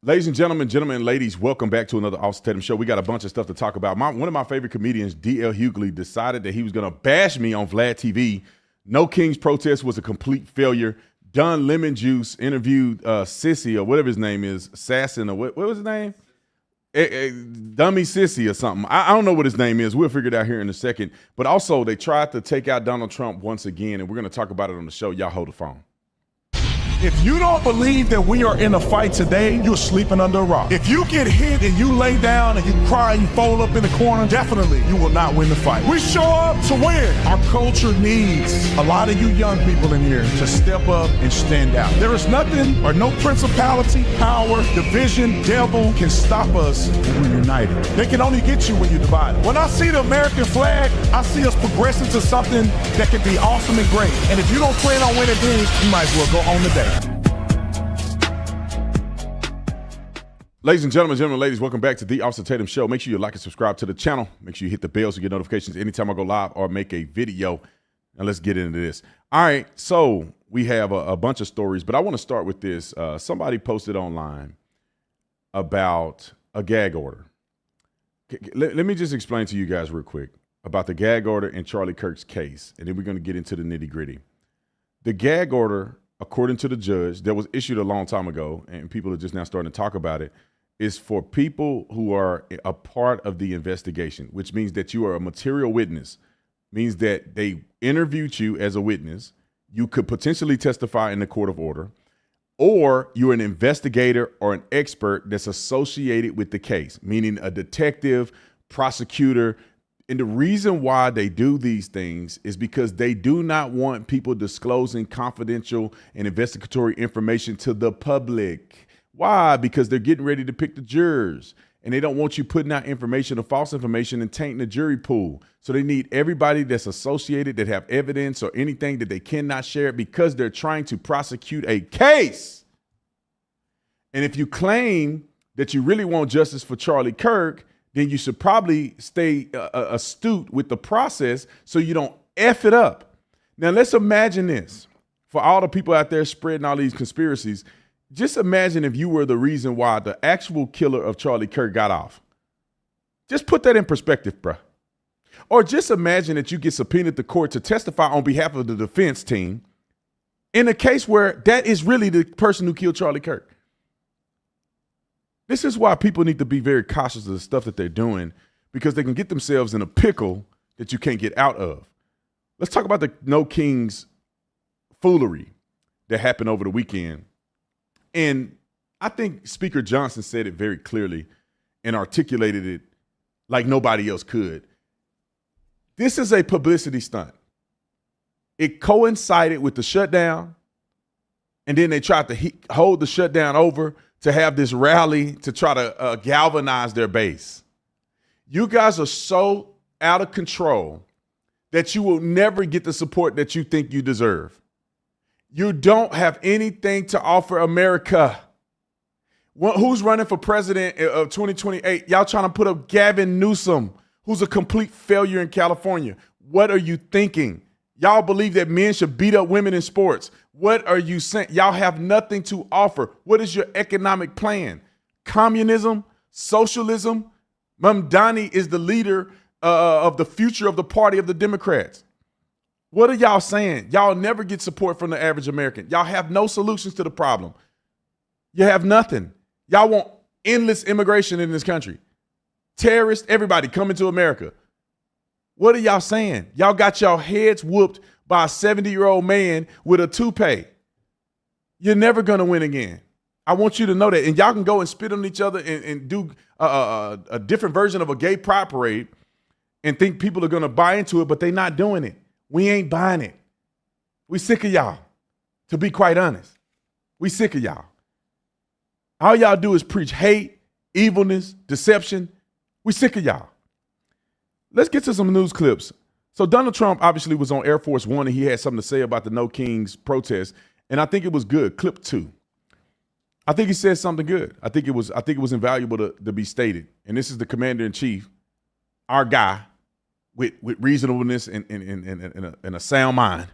Ladies and gentlemen, and ladies, welcome back to another Officer Tatum show. We got a bunch of stuff to talk about. One of my favorite comedians, D.L. Hughley, decided that he was going to bash me on Vlad TV. No Kings protest was a complete failure. Don Lemon Juice interviewed Sissy, or whatever his name is, Assassin, or what was his name? Dummy Sissy or something. I don't know what his name is. We'll figure it out here in a second. But also, they tried to take out Donald Trump once again, and we're going to talk about it on the show. Y'all hold the phone. If you don't believe that we are in a fight today, you're sleeping under a rock. If you get hit and you lay down and you cry and you fold up in the corner, definitely you will not win the fight. We show up to win. Our culture needs a lot of you young people in here to step up and stand out. There is nothing or no principality, power, division, devil can stop us when we're united. They can only get you when you're divided. When I see the American flag, I see us progressing to something that can be awesome and great. And if you don't plan on winning things, you might as well go on the day. Ladies and gentlemen, ladies, welcome back to the Officer Tatum Show. Make sure you like and subscribe to the channel. Make sure you hit the bell so you get notifications anytime I go live or make a video. Now let's get into this. All right, so we have a bunch of stories, but I want to start with this. Somebody posted online about a gag order. Let me just explain to you guys real quick about the gag order in Charlie Kirk's case, and then we're going to get into the nitty-gritty. The gag order, according to the judge, that was issued a long time ago, and people are just now starting to talk about it, is for people who are a part of the investigation, which means that you are a material witness, means that they interviewed you as a witness. You could potentially testify in the court of order, or you're an investigator or an expert that's associated with the case, meaning a detective, prosecutor. And the reason why they do these things is because they do not want people disclosing confidential and investigatory information to the public. Why? Because they're getting ready to pick the jurors, and they don't want you putting out information or false information and tainting the jury pool. So they need everybody that's associated, that have evidence or anything that they cannot share because they're trying to prosecute a case. And if you claim that you really want justice for Charlie Kirk, then you should probably stay astute with the process so you don't F it up. Now, let's imagine this. For all the people out there spreading all these conspiracies, just imagine if you were the reason why the actual killer of Charlie Kirk got off. Just put that in perspective, bruh. Or just imagine that you get subpoenaed to court to testify on behalf of the defense team in a case where that is really the person who killed Charlie Kirk. This is why people need to be very cautious of the stuff that they're doing, because they can get themselves in a pickle that you can't get out of. Let's talk about the No Kings foolery that happened over the weekend. And I think Speaker Johnson said it very clearly and articulated it like nobody else could. This is a publicity stunt. It coincided with the shutdown, and then they tried to hold the shutdown over to have this rally to try to galvanize their base. You guys are so out of control that you will never get the support that you think you deserve. You don't have anything to offer America. Who's running for president of 2028? Y'all trying to put up Gavin Newsom, who's a complete failure in California. What are you thinking? Y'all believe that men should beat up women in sports. What are you saying? Y'all have nothing to offer. What is your economic plan? Communism? Socialism? Mamdani is the leader of the future of the party of the Democrats. What are y'all saying? Y'all never get support from the average American. Y'all have no solutions to the problem. You have nothing. Y'all want endless immigration in this country. Terrorists, everybody coming to America. What are y'all saying? Y'all got y'all heads whooped by a 70-year-old man with a toupee. You're never going to win again. I want you to know that. And y'all can go and spit on each other and do a different version of a gay pride parade and think people are going to buy into it, but they're not doing it. We ain't buying it. We sick of y'all, to be quite honest. We sick of y'all. All y'all do is preach hate, evilness, deception. We sick of y'all. Let's get to some news clips. So Donald Trump obviously was on Air Force One, and he had something to say about the No Kings protest, and I think it was good. Clip 2. I think he said something good. I think it was invaluable to be stated. And this is the commander-in-chief, our guy, with reasonableness and a sound mind,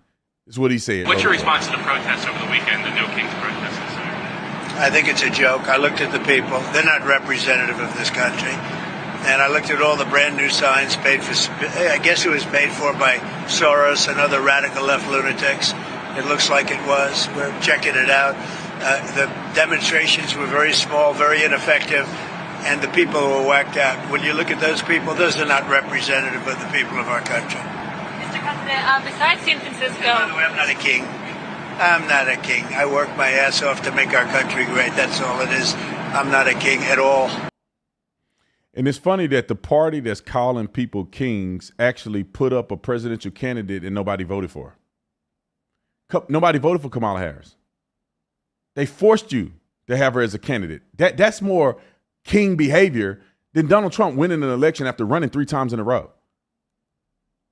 is what he said. What's your response to the protests over the weekend, the No Kings protests? I think it's a joke. I looked at the people. They're not representative of this country. And I looked at all the brand new signs paid for, I guess it was paid for by Soros and other radical left lunatics. It looks like it was. We're checking it out. The demonstrations were very small, very ineffective, and the people were whacked out. When you look at those people, those are not representative of the people of our country. Mr. President, besides San Francisco... By the way, I'm not a king. I'm not a king. I work my ass off to make our country great. That's all it is. I'm not a king at all. And it's funny that the party that's calling people kings actually put up a presidential candidate and nobody voted for her. Nobody voted for Kamala Harris. They forced you to have her as a candidate. That's more king behavior than Donald Trump winning an election after running 3 times in a row.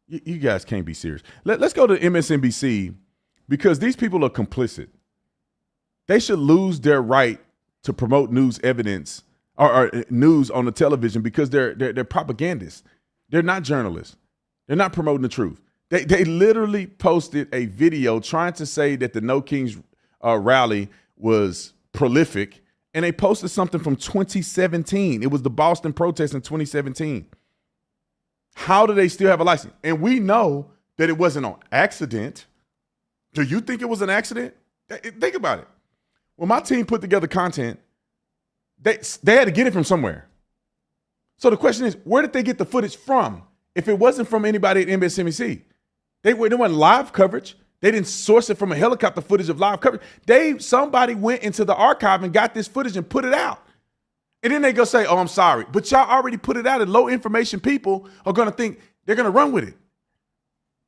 You guys can't be serious. Let's go to MSNBC because these people are complicit. They should lose their right to promote news evidence or news on the television because they're propagandists. They're not journalists. They're not promoting the truth. They literally posted a video trying to say that the No Kings rally was prolific, and they posted something from 2017. It was the Boston protest in 2017. How do they still have a license? And we know that it wasn't on accident. Do you think it was an accident? Think about it. When my team put together content, they had to get it from somewhere. So the question is, where did they get the footage from? If it wasn't from anybody at MSNBC, they weren't live coverage. They didn't source it from a helicopter footage of live coverage. Somebody went into the archive and got this footage and put it out. And then they go say, oh, I'm sorry. But y'all already put it out, and low information people are going to think they're going to run with it.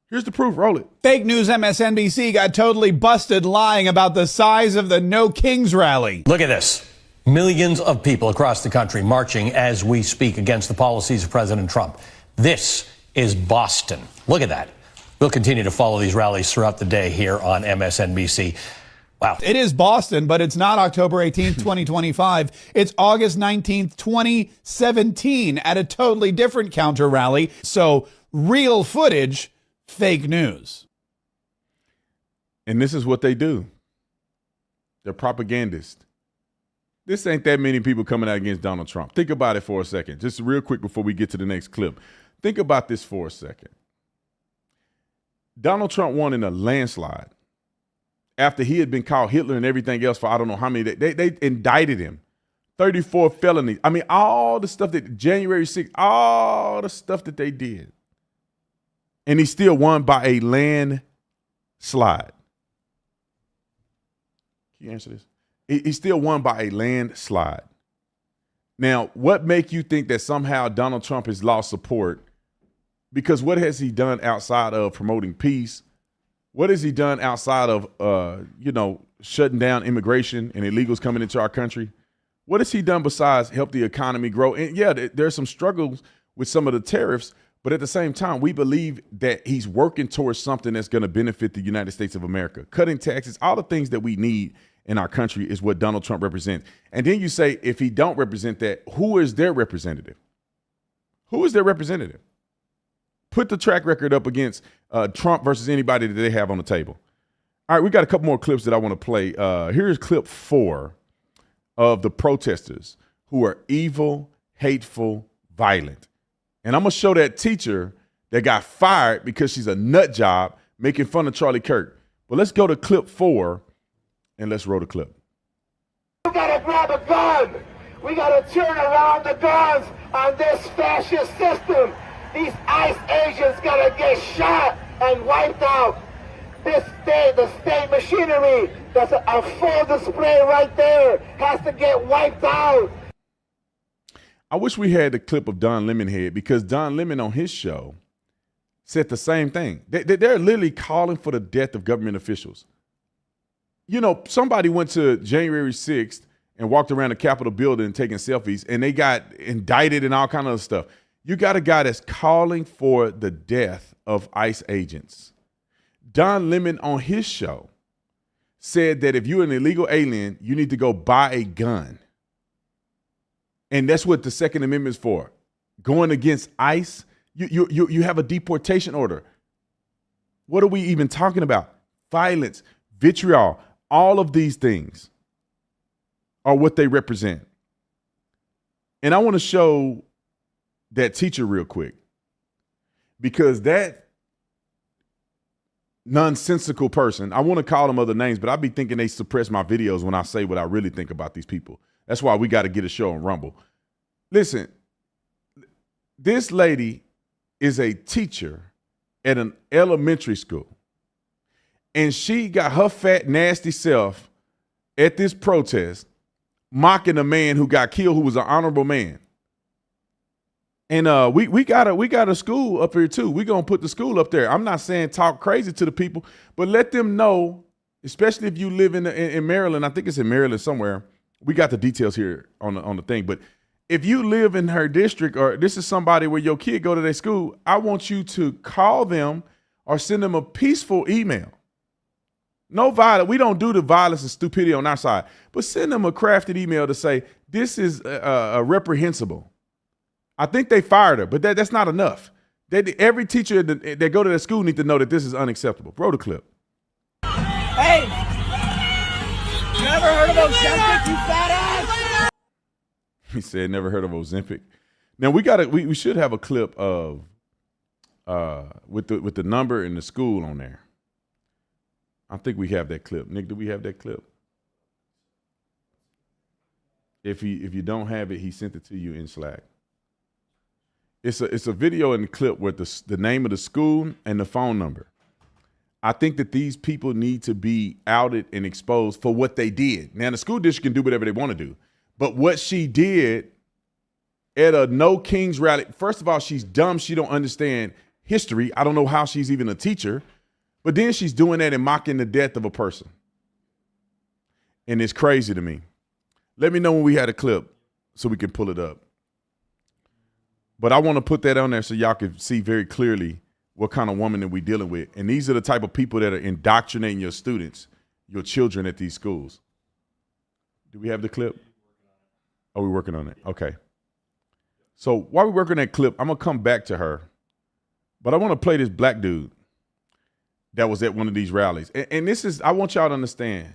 Here's the proof. Roll it. Fake news MSNBC got totally busted lying about the size of the No Kings rally. Look at this. Millions of people across the country marching as we speak against the policies of President Trump. This is Boston. Look at that. We'll continue to follow these rallies throughout the day here on MSNBC. Wow. It is Boston, but it's not October 18th, 2025. It's August 19th, 2017 at a totally different counter rally. So real footage, fake news. And this is what they do. They're propagandists. This ain't that many people coming out against Donald Trump. Think about it for a second. Just real quick before we get to the next clip. Think about this for a second. Donald Trump won in a landslide after he had been called Hitler and everything else for I don't know how many. They indicted him. 34 felonies. I mean, all the stuff that January 6th, all the stuff that they did. And he still won by a landslide. Can you answer this? He still won by a landslide. Now, what make you think that somehow Donald Trump has lost support? Because what has he done outside of promoting peace? What has he done outside of, shutting down immigration and illegals coming into our country? What has he done besides help the economy grow? And yeah, there's some struggles with some of the tariffs, but at the same time, we believe that he's working towards something that's going to benefit the United States of America. Cutting taxes, all the things that we need in our country is what Donald Trump represents. And then you say, if he don't represent that, who is their representative? Who is their representative? Put the track record up against Trump versus anybody that they have on the table. All right, we got a couple more clips that I want to play. Here's clip 4 of the protesters who are evil, hateful, violent. And I'm going to show that teacher that got fired because she's a nut job making fun of Charlie Kirk. But let's go to clip 4 and let's roll the clip. We gotta grab a gun. We gotta turn around the guns on this fascist system. These ICE agents gotta get shot and wiped out. The state machinery, that's a full display right there, has to get wiped out. I wish we had the clip of Don Lemon here because Don Lemon on his show said the same thing. They're literally calling for the death of government officials. You know, somebody went to January 6th and walked around the Capitol building taking selfies, and they got indicted and all kind of stuff. You got a guy that's calling for the death of ICE agents. Don Lemon on his show said that if you're an illegal alien, you need to go buy a gun. And that's what the Second Amendment is for. Going against ICE, you have a deportation order. What are we even talking about? Violence, vitriol, all of these things. are what they represent. And I want to show that teacher real quick, because that nonsensical person, I want to call them other names, but I be thinking they suppress my videos when I say what I really think about these people. That's why we got to get a show on Rumble. Listen, this lady is a teacher at an elementary school, and she got her fat, nasty self at this protest mocking a man who got killed, who was an honorable man. And we got a school up here too. We're gonna put the school up there. I'm not saying talk crazy to the people, but let them know, especially if you live in Maryland. I think it's in Maryland somewhere. We got the details here on the thing. But if you live in her district, or this is somebody where your kid go to their school, I want you to call them or send them a peaceful email. No violence. We don't do the violence and stupidity on our side, but send them a crafted email to say, this is reprehensible. I think they fired her, but that's not enough. Every teacher that go to that school need to know that this is unacceptable. Roll the clip. Hey, you ever heard of Ozempic, you fat ass? He said, never heard of Ozempic. Now we should have a clip of with the number and the school on there. I think we have that clip. Nick, do we have that clip? If you don't have it, he sent it to you in Slack. It's a video and clip with the name of the school and the phone number. I think that these people need to be outed and exposed for what they did. Now, the school district can do whatever they want to do, but what she did at a No Kings rally, first of all, she's dumb. She don't understand history. I don't know how she's even a teacher. But then she's doing that and mocking the death of a person. And it's crazy to me. Let me know when we had a clip so we can pull it up. But I want to put that on there so y'all can see very clearly what kind of woman that we're dealing with. And these are the type of people that are indoctrinating your students, your children at these schools. Do we have the clip? Oh, we're working on it. Okay. So while we're working on that clip, I'm going to come back to her. But I want to play this black dude that was at one of these rallies. And this is, I want y'all to understand.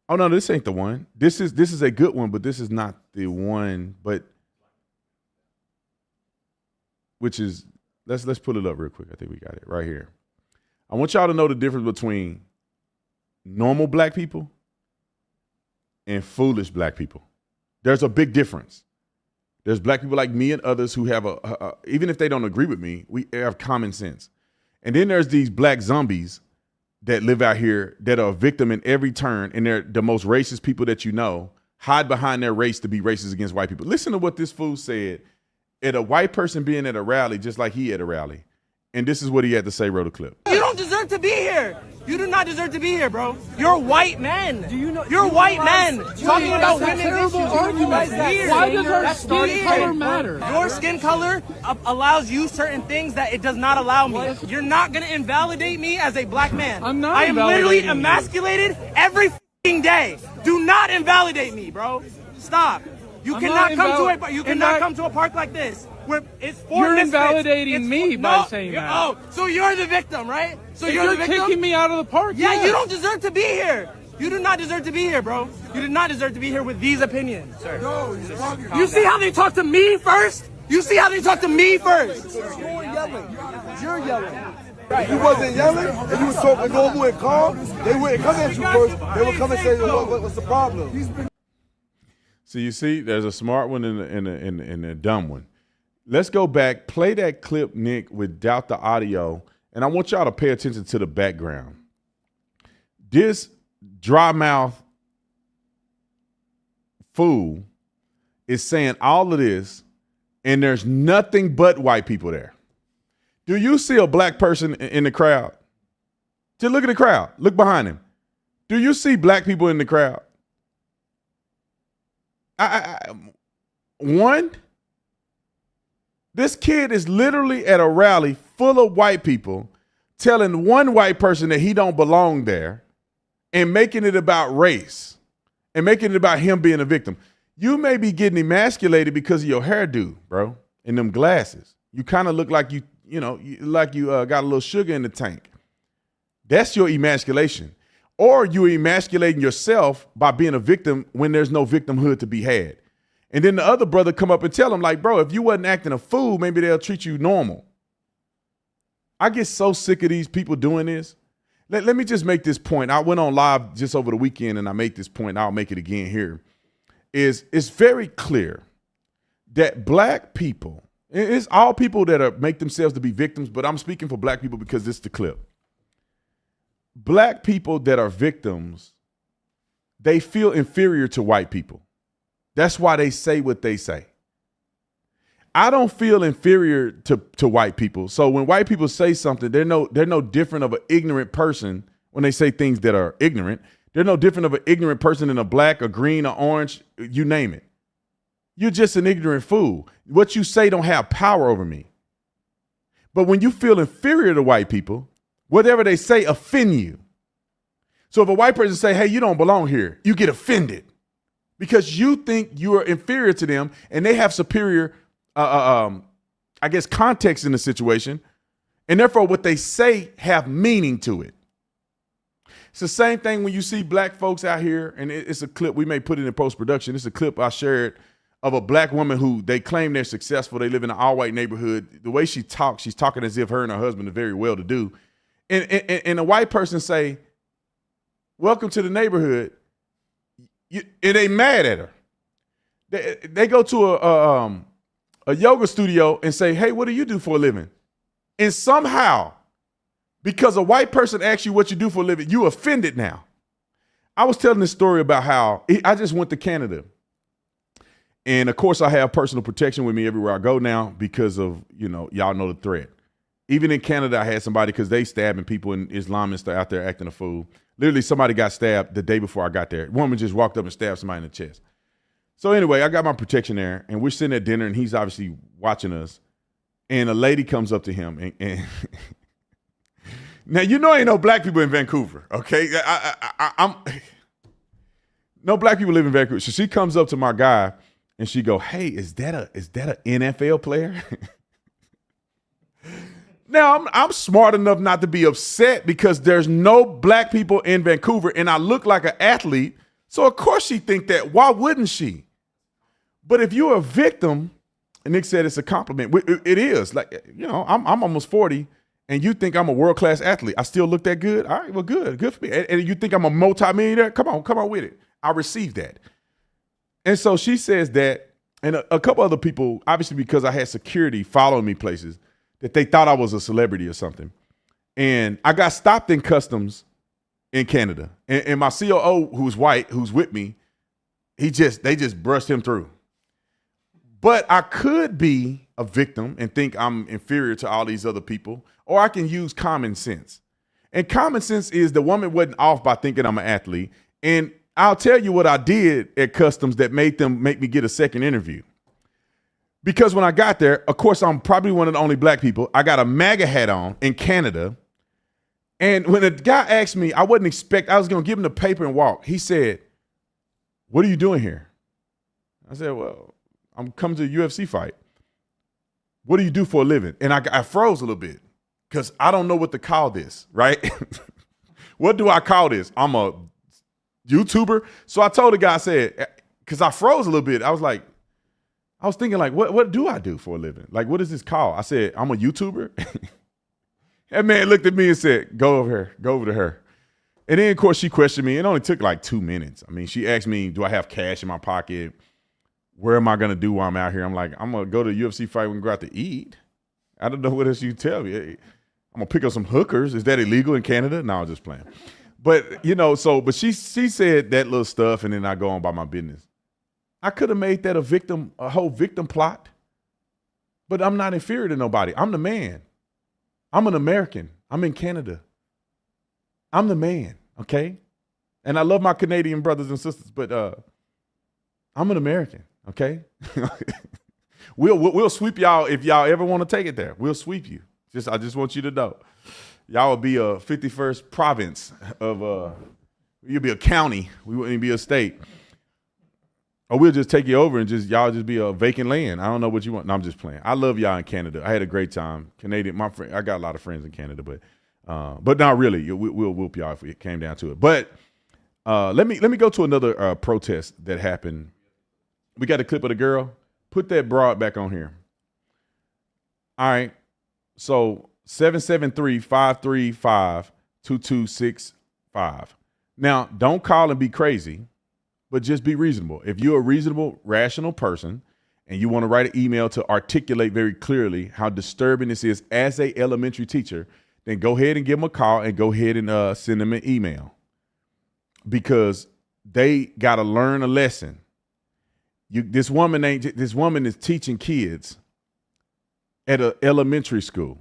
Oh, no, this ain't the one. This is a good one, but this is not the one. But which is, let's pull it up real quick. I think we got it right here. I want y'all to know the difference between normal black people and foolish black people. There's a big difference. There's black people like me and others who have even if they don't agree with me, we have common sense. And then there's these black zombies that live out here that are a victim in every turn, and they're the most racist people that you know, hide behind their race to be racist against white people. Listen to what this fool said at a white person being at a rally, just like he at a rally. And this is what he had to say, roll the clip. You don't deserve to be here. You do not deserve to be here, bro. You're white men. Do you know? You're white men talking about women's issues. Why does our skin color matter? Your skin color allows you certain things that it does not allow me. You're not gonna invalidate me as a black man. I'm not. I am literally emasculated every fucking day. Do not invalidate me, bro. Stop. You cannot come to a park like this. It's for You're misfits. invalidating me by saying that. Oh, so you're the victim, right? So you're the victim? Kicking me out of the park. Yeah, yes. you don't deserve to be here. You do not deserve to be here, bro. You do not deserve to be here with these opinions, sir. No, he's talking. You see how they talk to me first? You see how they talk to me first? You're yelling. You're yelling. If you wasn't yelling, if you was talking normal and calm, they wouldn't come at you first. They would come and say, what's the problem? So you see, there's a smart one and a dumb one. Let's go back, play that clip, Nick, without the audio, and I want y'all to pay attention to the background. This dry mouth fool is saying all of this, and there's nothing but white people there. Do you see a black person in the crowd? Just look at the crowd. Look behind him. Do you see black people in the crowd? One, this kid is literally at a rally full of white people telling one white person that he don't belong there and making it about race and making it about him being a victim. You may be getting emasculated because of your hairdo, bro, and them glasses. You kind of look like you got a little sugar in the tank. That's your emasculation. or you're emasculating yourself by being a victim when there's no victimhood to be had. And then the other brother come up and tell him, like, bro, if you wasn't acting a fool, maybe they'll treat you normal. I get so sick of these people doing this. Let me just make this point. I went on live just over the weekend and I made this point. I'll make it again here. It's very clear that black people, it's all people that make themselves to be victims, but I'm speaking for black people because this is the clip. Black people that are victims, they feel inferior to white people. That's why they say what they say. I don't feel inferior to white people. So when white people say something, they're no different of an ignorant person when they say things that are ignorant. They're no different of an ignorant person than a black, a green, or orange, you name it. You're just an ignorant fool. What you say don't have power over me. But when you feel inferior to white people, whatever they say offend you. So if a white person say, hey, you don't belong here, you get offended because you think you are inferior to them and they have superior I guess, context in the situation, and therefore what they say have meaning to it. It's the same thing when you see black folks out here, and it's a clip, we may put it in post-production. It's a clip I shared of a black woman who they claim they're successful. They live in an all-white neighborhood. The way she talks, she's talking as if her and her husband are very well-to-do. And a white person say, welcome to the neighborhood, and they mad at her. They go to a yoga studio and say, hey, what do you do for a living? And somehow, because a white person asks you what you do for a living, you offended now. I was telling this story about how I just went to Canada. And of course, I have personal protection with me everywhere I go now because of, y'all know the threat. Even in Canada, I had somebody, because they stabbing people and Islamists are out there acting a fool. Literally, somebody got stabbed the day before I got there. A woman just walked up and stabbed somebody in the chest. So anyway, I got my protection there, and we're sitting at dinner, and he's obviously watching us. And a lady comes up to him, and now ain't no black people in Vancouver, okay? I'm no black people live in Vancouver. So she comes up to my guy, and she go, "Hey, is that a NFL player?" Now I'm smart enough not to be upset because there's no black people in Vancouver, and I look like an athlete. So of course she think that. Why wouldn't she? But if you're a victim, and Nick said it's a compliment. It is. Like, I'm almost 40, and you think I'm a world-class athlete. I still look that good? All right, well, good for me. And you think I'm a multimillionaire? Come on with it. I received that. And so she says that, and a couple other people, obviously because I had security following me places, that they thought I was a celebrity or something. And I got stopped in customs in Canada. And my COO, who's white, who's with me, they just brushed him through. But I could be a victim and think I'm inferior to all these other people, or I can use common sense. And common sense is the woman wasn't off by thinking I'm an athlete. And I'll tell you what I did at customs that made them make me get a second interview. Because when I got there, of course, I'm probably one of the only black people. I got a MAGA hat on in Canada. And when the guy asked me, I was going to give him the paper and walk. He said, "What are you doing here?" I said, "Well, I'm coming to a UFC fight." "What do you do for a living?" And I froze a little bit because I don't know what to call this, right? What do I call this? I'm a YouTuber. So I told the guy, I said, because I froze a little bit. I was thinking, like, what do I do for a living? Like, what is this called? I said, "I'm a YouTuber." That man looked at me and said, "Go over to her." And then, of course, she questioned me. It only took like 2 minutes. I mean, she asked me, do I have cash in my pocket? Where am I going to do while I'm out here? I'm like, I'm going to go to a UFC fight. We can go out to eat. I don't know what else you tell me. I'm going to pick up some hookers. Is that illegal in Canada? No, I'm just playing. But, but she said that little stuff, and then I go on by my business. I could have made that a whole victim plot, but I'm not inferior to nobody. I'm the man. I'm an American. I'm in Canada. I'm the man, okay? And I love my Canadian brothers and sisters, but I'm an American, okay? We'll sweep y'all if y'all ever want to take it there. We'll sweep you. I just want you to know. Y'all will be a 51st province of you'll be a county. We wouldn't be a state. Or we'll just take you over and y'all just be a vacant land. I don't know what you want. No, I'm just playing. I love y'all in Canada. I had a great time. I got a lot of friends in Canada, but But not really. We'll whoop y'all if it came down to it. But let me go to another protest that happened. We got a clip of the girl. Put that broad back on here. All right. So 773-535-2265. Now, don't call and be crazy, but just be reasonable. If you're a reasonable, rational person and you want to write an email to articulate very clearly how disturbing this is as a elementary teacher, then go ahead and give them a call and go ahead and send them an email, because they got to learn a lesson. This woman is teaching kids at an elementary school,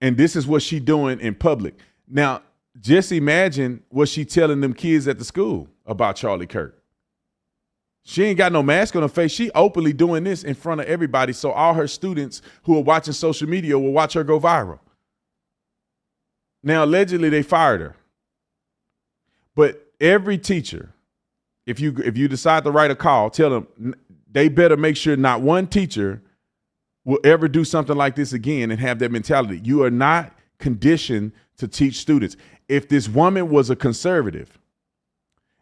and this is what she doing in public. Now, just imagine what she telling them kids at the school about Charlie Kirk. She ain't got no mask on her face. She openly doing this in front of everybody, so all her students who are watching social media will watch her go viral. Now, allegedly, they fired her. But every teacher, if you decide to write a call, tell them they better make sure not one teacher will ever do something like this again and have that mentality. You are not conditioned to teach students. If this woman was a conservative,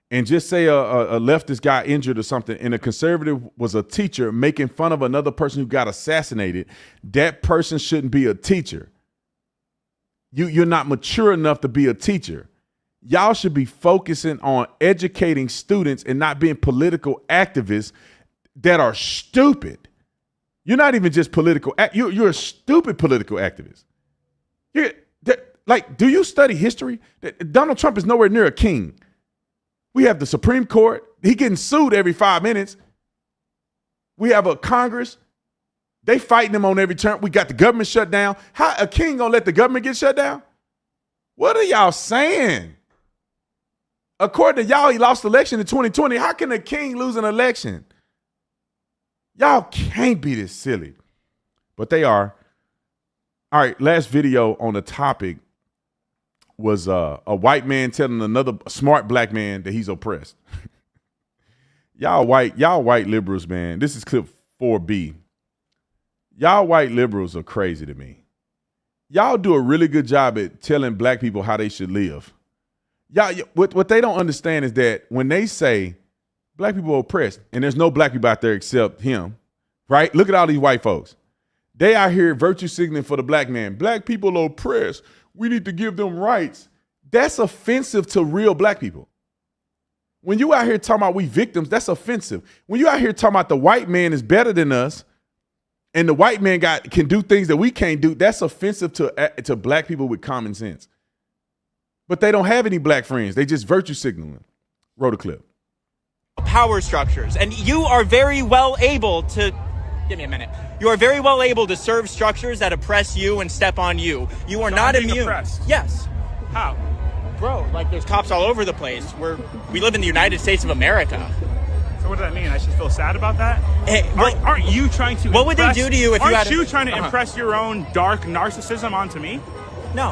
and just say a leftist got injured or something, and a conservative was a teacher making fun of another person who got assassinated, that person shouldn't be a teacher. You're not mature enough to be a teacher. Y'all should be focusing on educating students and not being political activists that are stupid. You're not even just political. You're a stupid political activist. Do you study history? Donald Trump is nowhere near a king. We have the Supreme Court. He getting sued every 5 minutes. We have a Congress. They fighting him on every turn. We got the government shut down. How a king gonna let the government get shut down? What are y'all saying? According to y'all, he lost the election in 2020. How can a king lose an election? Y'all can't be this silly. But they are. All right, last video on the topic was a white man telling another smart black man that he's oppressed. y'all white liberals, man. This is clip 4B. Y'all white liberals are crazy to me. Y'all do a really good job at telling black people how they should live. Y'all, what they don't understand is that when they say black people are oppressed, and there's no black people out there except him, right? Look at all these white folks. They out here virtue signaling for the black man. Black people are oppressed. We need to give them rights. That's offensive to real black people. When you out here talking about we victims, that's offensive. When you out here talking about the white man is better than us and the white man can do things that we can't do, that's offensive to black people with common sense. But they don't have any black friends. They just virtue signaling. Roll the clip. Power structures. And you are very well able to... Give me a minute. You are very well able to serve structures that oppress you and step on you. You are not immune. Oppressed. Yes. How? Bro, like there's cops all over the place. We live in the United States of America. So what does that mean? I should feel sad about that? Hey, aren't you trying to What would they do to you if you had... Aren't you trying to impress your own dark narcissism onto me? No.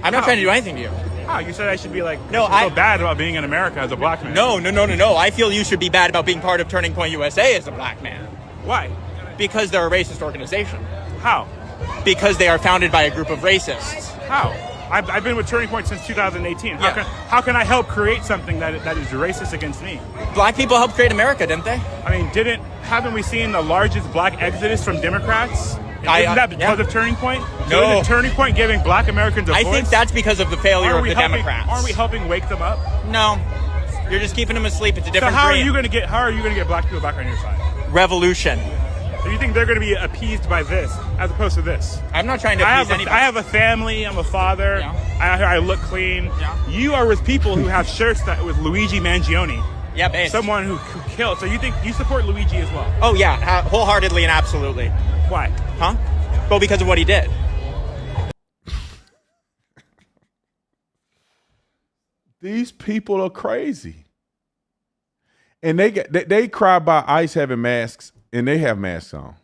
I'm not trying to do anything to you. How? You said I should be like, no, I feel bad about being in America as a black man. No. I feel you should be bad about being part of Turning Point USA as a black man. Why? Because they're a racist organization. How? Because they are founded by a group of racists. How? I've been with Turning Point since 2018. How can I help create something that is racist against me? Black people helped create America, didn't they? I mean, haven't we seen the largest black exodus from Democrats? Isn't that because of Turning Point? So No. Is Turning Point giving black Americans a voice? I think that's because of the failure of the Democrats. Aren't we helping wake them up? No. You're just keeping them asleep. It's a different So how are dream. you going to get black people back on your side? Revolution. So you think they're going to be appeased by this as opposed to this? I'm not trying to appease anybody. I have a family. I'm a father. Yeah. I look clean. Yeah. You are with people who have shirts that with Luigi Mangione. Yeah, based. Someone who killed. So you think you support Luigi as well? Oh, yeah. Wholeheartedly and absolutely. Why? Huh? Well, because of what he did. These people are crazy. And they cry about ICE having masks, and they have masks on.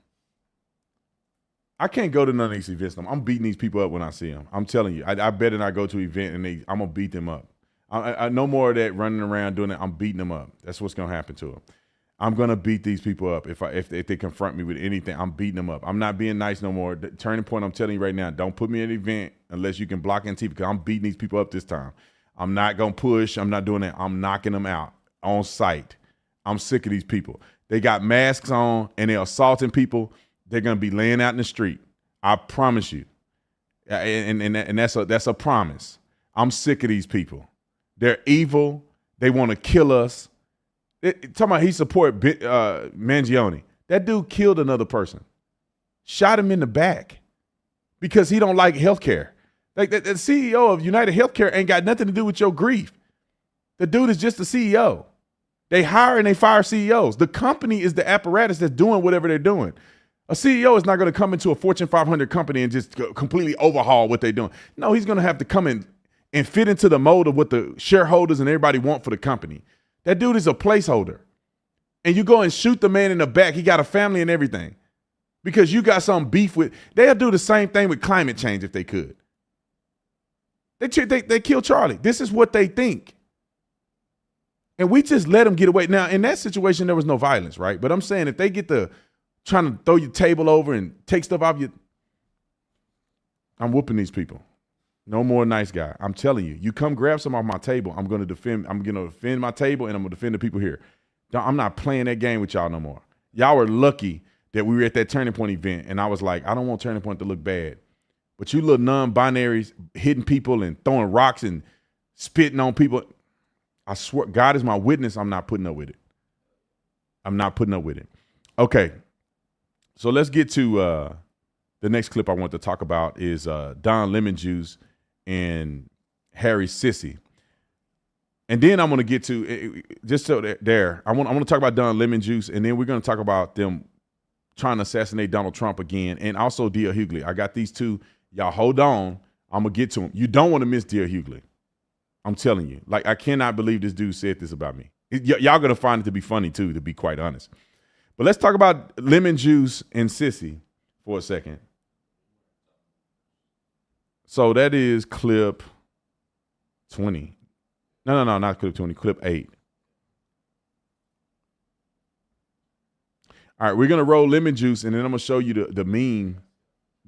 I can't go to none of these events. I'm beating these people up when I see them. I'm telling you. I better not go to an event, and I'm going to beat them up. I no more of that running around doing it. I'm beating them up. That's what's going to happen to them. I'm gonna beat these people up if they confront me with anything. I'm beating them up. I'm not being nice no more. The turning point, I'm telling you right now, don't put me in an event unless you can block and TV, because I'm beating these people up this time. I'm not gonna push. I'm not doing that. I'm knocking them out on sight. I'm sick of these people. They got masks on and they're assaulting people. They're gonna be laying out in the street. I promise you. And that's a promise. I'm sick of these people. They're evil. They want to kill us. Talking about he support Mangione. That dude killed another person, shot him in the back because he don't like healthcare. Like the CEO of United Healthcare ain't got nothing to do with your grief. The dude is just the CEO. They hire and they fire CEOs. The company is the apparatus that's doing whatever they're doing. A CEO is not going to come into a Fortune 500 company and just completely overhaul what they're doing. No, he's going to have to come in and fit into the mold of what the shareholders and everybody want for the company. That dude is a placeholder. And you go and shoot the man in the back. He got a family and everything because you got some beef with. They'll do the same thing with climate change if they could. They kill Charlie. This is what they think. And we just let them get away. Now, in that situation, there was no violence, right? But I'm saying if they get to trying to throw your table over and take stuff off you, I'm whooping these people. No more nice guy. I'm telling you. You come grab some off my table, I'm going to defend my table, and I'm going to defend the people here. I'm not playing that game with y'all no more. Y'all were lucky that we were at that Turning Point event, and I was like, I don't want Turning Point to look bad. But you little non-binaries hitting people and throwing rocks and spitting on people, I swear, God is my witness, I'm not putting up with it. I'm not putting up with it. Okay, so let's get to the next clip I want to talk about is Don Lemon Juice and Harry Sissy. And then I'm going to get to, just so there, I want to talk about Don Lemon Juice, and then we're going to talk about them trying to assassinate Donald Trump again, and also D.L. Hughley. I got these two. Y'all hold on. I'm going to get to them. You don't want to miss D.L. Hughley. I'm telling you. Like, I cannot believe this dude said this about me. Y'all going to find it to be funny, too, to be quite honest. But let's talk about Lemon Juice and Sissy for a second. So that is clip 20. No, not clip 20, clip 8. All right, we're going to roll Lemon Juice, and then I'm going to show you the meme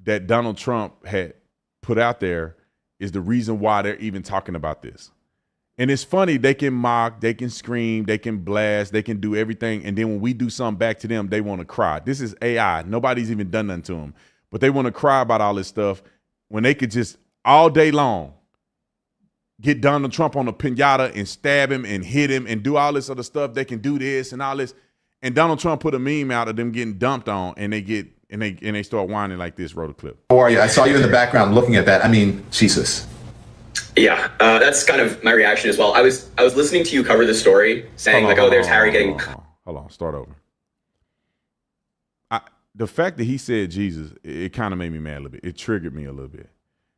that Donald Trump had put out there is the reason why they're even talking about this. And it's funny, they can mock, they can scream, they can blast, they can do everything, and then when we do something back to them, they want to cry. This is AI. Nobody's even done nothing to them. But they want to cry about all this stuff when they could just all day long get Donald Trump on a pinata and stab him and hit him and do all this other stuff. They can do this and all this. And Donald Trump put a meme out of them getting dumped on, and they start whining like this. Wrote a clip. How are you? I saw you in the background looking at that. I mean, Jesus. Yeah, that's kind of my reaction as well. I was listening to you cover the story, saying there's Harry getting. Hold on, start over. The fact that he said Jesus, it kind of made me mad a little bit. It triggered me a little bit.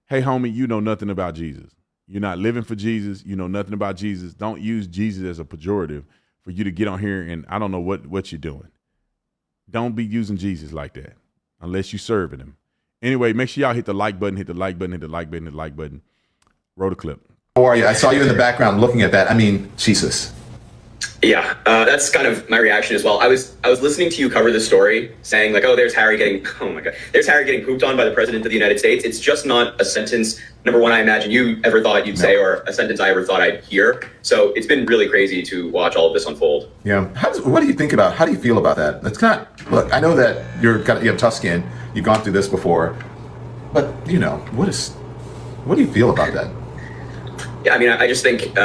Hey, homie, you know nothing about Jesus. You're not living for Jesus. You know nothing about Jesus. Don't use Jesus as a pejorative for you to get on here and I don't know what you're doing. Don't be using Jesus like that unless you're serving him. Anyway, make sure y'all hit the like button, hit the like button, hit the like button, hit the like button. Roll the clip. How are you? I saw you in the background looking at that. I mean, Jesus. Yeah, that's kind of my reaction as well. I was listening to you cover the story, saying there's Harry getting, there's Harry getting pooped on by the president of the United States. It's just not a sentence, number one, I imagine you ever thought you'd say, or a sentence I ever thought I'd hear. So it's been really crazy to watch all of this unfold. Yeah. What do you think about, how do you feel about that? It's not, look, I know that you have tough skin. You've gone through this before, but what do you feel about that? Yeah, I mean, I just think,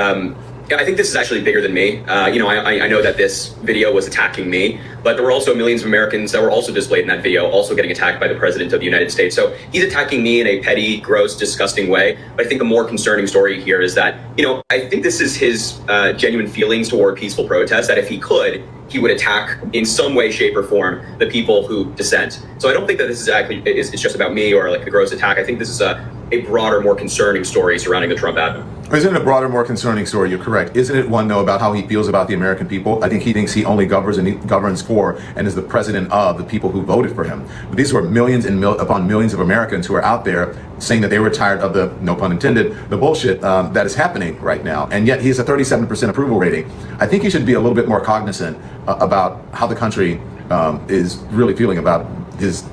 I think this is actually bigger than me. I know that this video was attacking me, but there were also millions of Americans that were also displayed in that video, also getting attacked by the president of the United States. So he's attacking me in a petty, gross, disgusting way. But I think a more concerning story here is that, I think this is his genuine feelings toward peaceful protest, that if he could, he would attack in some way, shape, or form the people who dissent. So I don't think that this is actually, it's just about me or like a gross attack. I think this is a broader, more concerning story surrounding the Trump admin. Isn't it a broader, more concerning story? You're correct. Isn't it one, though, about how he feels about the American people? I think he thinks he only governs and he governs for and is the president of the people who voted for him. But these were millions and upon millions of Americans who are out there saying that they were tired of the, no pun intended, the bullshit that is happening right now. And yet he has a 37% approval rating. I think he should be a little bit more cognizant about how the country is really feeling about his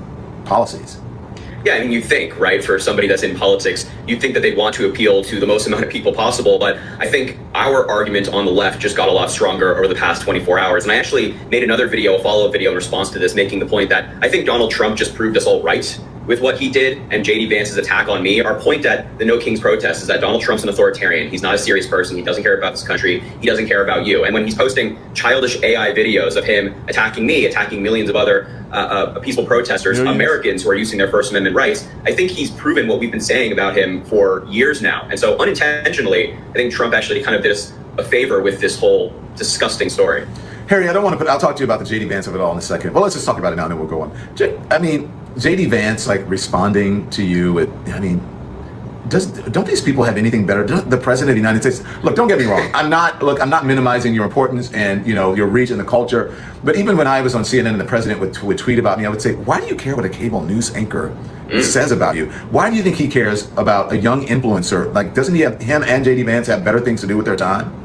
policies. Yeah, I mean, you think, right, for somebody that's in politics, you'd think that they'd want to appeal to the most amount of people possible. But I think our argument on the left just got a lot stronger over the past 24 hours. And I actually made another video, a follow-up video in response to this, making the point that I think Donald Trump just proved us all right with what he did, and JD Vance's attack on me. Our point at the No Kings protest is that Donald Trump's an authoritarian. He's not a serious person. He doesn't care about this country. He doesn't care about you. And when he's posting childish AI videos of him attacking me, attacking millions of other peaceful protesters, Americans who are using their First Amendment rights, I think he's proven what we've been saying about him for years now. And so unintentionally, I think Trump actually kind of did us a favor with this whole disgusting story. Harry, I'll talk to you about the JD Vance of it all in a second. Well, let's just talk about it now and then we'll go on. JD Vance, like, responding to you with, don't these people have anything better? The president of the United States, look, don't get me wrong. I'm not minimizing your importance and, your reach and the culture. But even when I was on CNN and the president would tweet about me, I would say, why do you care what a cable news anchor says about you? Why do you think he cares about a young influencer? Like, doesn't him and JD Vance have better things to do with their time?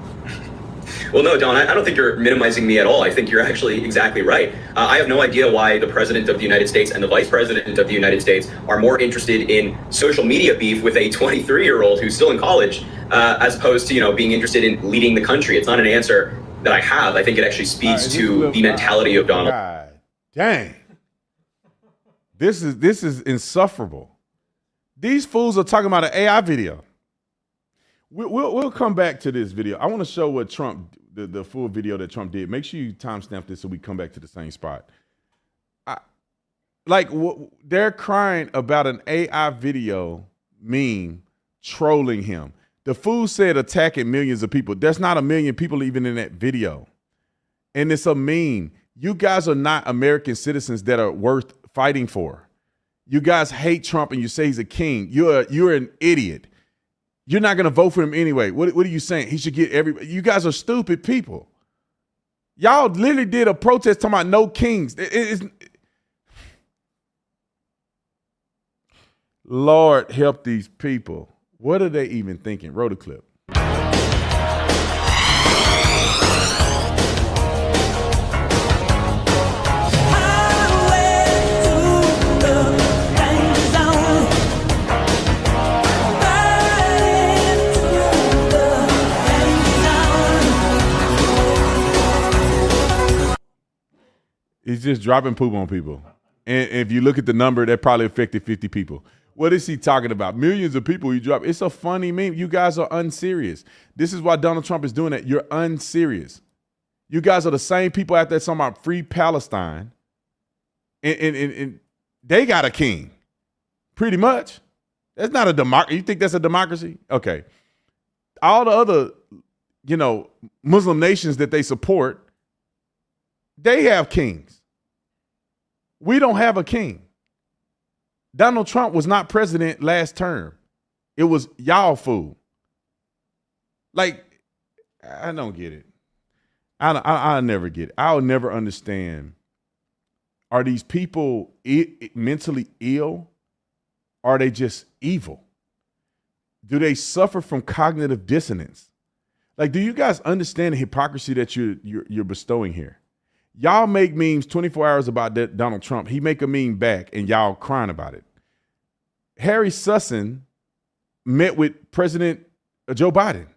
Well, no, Don, I don't think you're minimizing me at all. I think you're actually exactly right. I have no idea why the president of the United States and the vice president of the United States are more interested in social media beef with a 23-year-old who's still in college, as opposed to, being interested in leading the country. It's not an answer that I have. I think it actually speaks to the mentality of Donald. God dang. This is insufferable. These fools are talking about an AI video. We'll come back to this video. I want to show what Trump, the full video that Trump did. Make sure you timestamp this so we come back to the same spot. They're crying about an AI video meme trolling him. The fool said attacking millions of people. There's not a million people even in that video. And it's a meme. You guys are not American citizens that are worth fighting for. You guys hate Trump and you say he's a king. You're an idiot. You're not going to vote for him anyway. What are you saying? He should get everybody. You guys are stupid people. Y'all literally did a protest talking about no kings. Lord help these people. What are they even thinking? Roll the clip. He's just dropping poop on people. And if you look at the number, that probably affected 50 people. What is he talking about? Millions of people he dropped. It's a funny meme. You guys are unserious. This is why Donald Trump is doing that. You're unserious. You guys are the same people out there talking about free Palestine. And they got a king. Pretty much. That's not a democracy. You think that's a democracy? Okay. All the other, Muslim nations that they support, they have kings. We don't have a king. Donald Trump was not president last term. It was y'all fool. Like, I don't get it. I'll never get it. I'll never understand. Are these people mentally ill? Are they just evil? Do they suffer from cognitive dissonance? Like, do you guys understand the hypocrisy that you're bestowing here? Y'all make memes 24 hours about Donald Trump. He make a meme back and y'all crying about it. Harry Sussin met with President Joe Biden.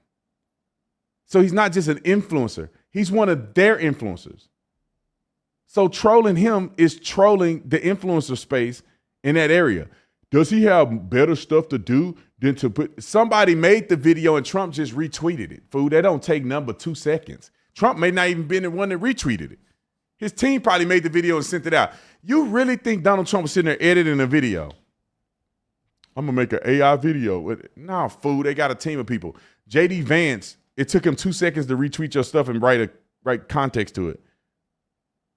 So he's not just an influencer. He's one of their influencers. So trolling him is trolling the influencer space in that area. Does he have better stuff to do than to put? Somebody made the video and Trump just retweeted it. Fool, that don't take number 2 seconds. Trump may not even been the one that retweeted it. His team probably made the video and sent it out. You really think Donald Trump was sitting there editing a video? I'm going to make an AI video. Nah, fool, they got a team of people. JD Vance, it took him 2 seconds to retweet your stuff and write context to it.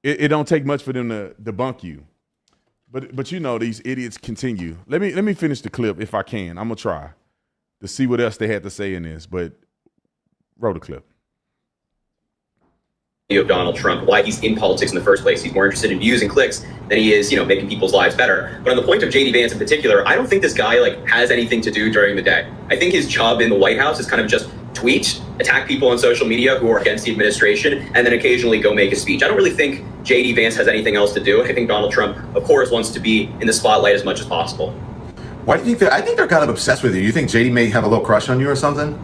It don't take much for them to debunk you. But these idiots continue. Let me finish the clip if I can. I'm going to try. to see what else they had to say in this. But roll the clip. Of Donald Trump, why he's in politics in the first place. He's more interested in views and clicks than he is, making people's lives better. But on the point of JD Vance in particular, I don't think this guy has anything to do during the day. I think his job in the White House is kind of just tweet, attack people on social media who are against the administration, and then occasionally go make a speech. I don't really think JD Vance has anything else to do. I think Donald Trump, of course, wants to be in the spotlight as much as possible. Why do you think I think they're kind of obsessed with you. You think JD may have a little crush on you or something?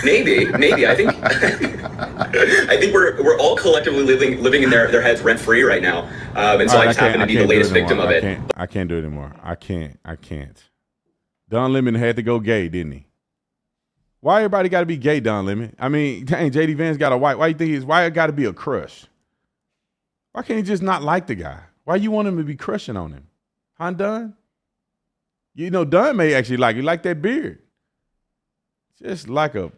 Maybe. I think I think we're all collectively living in their heads rent free right now, and so I just happen to be the latest victim of it. I can't do it anymore. I can't. Don Lemon had to go gay, didn't he? Why everybody got to be gay, Don Lemon? I mean, dang, JD Vance got a white. Why you think why it got to be a crush? Why can't he just not like the guy? Why you want him to be crushing on him? Huh, Don? Don may actually like you, like that beard. Just like a.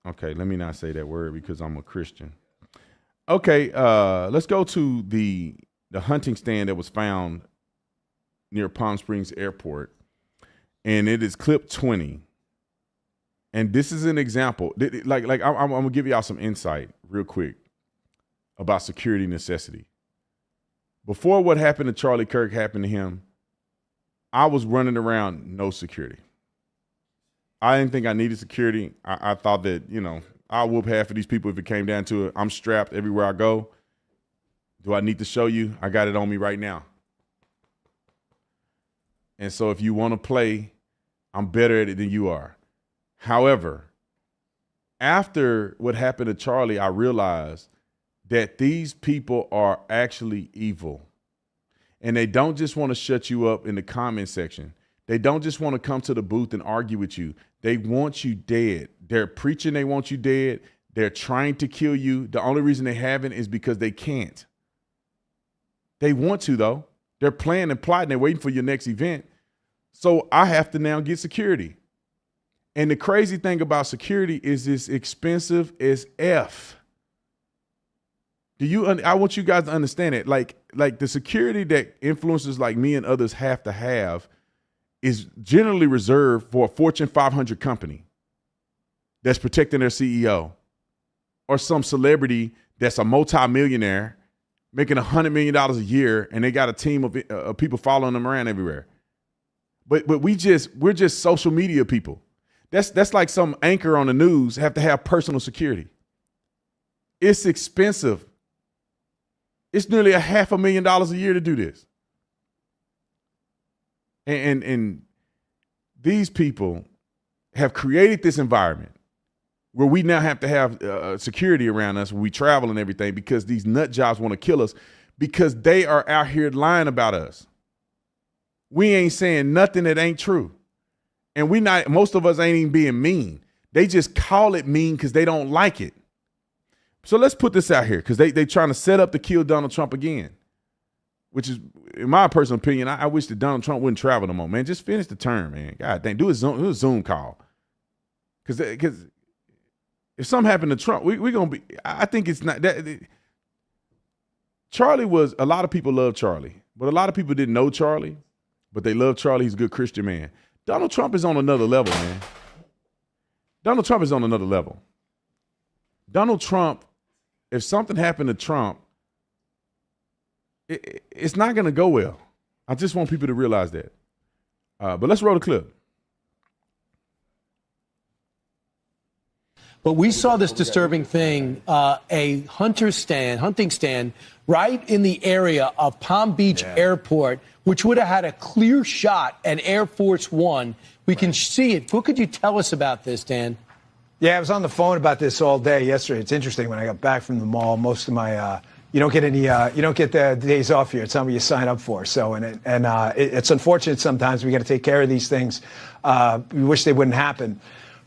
Okay, let me not say that word because I'm a Christian. Okay, let's go to the hunting stand that was found near Palm Springs Airport, and it is clip 20. And this is an example. I'm gonna give y'all some insight real quick about security necessity. Before what happened to Charlie Kirk happened to him, I was running around no security. I didn't think I needed security. I thought that, I'll whoop half of these people if it came down to it. I'm strapped everywhere I go. Do I need to show you? I got it on me right now. And so if you want to play, I'm better at it than you are. However, after what happened to Charlie, I realized that these people are actually evil. And they don't just want to shut you up in the comment section. They don't just want to come to the booth and argue with you. They want you dead. They're preaching they want you dead. They're trying to kill you. The only reason they haven't is because they can't. They want to, though. They're planning and plotting. They're waiting for your next event. So I have to now get security. And the crazy thing about security is it's expensive as F. I want you guys to understand it. Like the security that influencers like me and others have to have is generally reserved for a Fortune 500 company that's protecting their CEO, or some celebrity that's a multimillionaire making $100 million a year, and they got a team of people following them around everywhere. But we're just social media people. That's like some anchor on the news have to have personal security. It's expensive. It's nearly $500,000 a year to do this. And these people have created this environment where we now have to have security around us when we travel and everything, because these nut jobs want to kill us because they are out here lying about us. We ain't saying nothing that ain't true. And most of us ain't even being mean. They just call it mean because they don't like it. So let's put this out here, because they trying to set up to kill Donald Trump again, which is, in my personal opinion, I wish that Donald Trump wouldn't travel no more, man. Just finish the term, man. God dang, do a Zoom call. Because if something happened to Trump, we're going to be, I think it's not that. Charlie was, a lot of people love Charlie, but a lot of people didn't know Charlie, but they love Charlie. He's a good Christian man. Donald Trump is on another level, man. Donald Trump is on another level. Donald Trump, if something happened to Trump, it's not going to go well. I just want people to realize that. But let's roll the clip. But we saw this disturbing thing, a hunting stand right in the area of Palm Beach Airport, which would have had a clear shot at Air Force One. We can see it. What could you tell us about this, Dan? Yeah, I was on the phone about this all day yesterday. It's interesting. When I got back from the mall, most of my you don't get the days off here. It's something you sign up for. So it's unfortunate sometimes we got to take care of these things. We wish they wouldn't happen.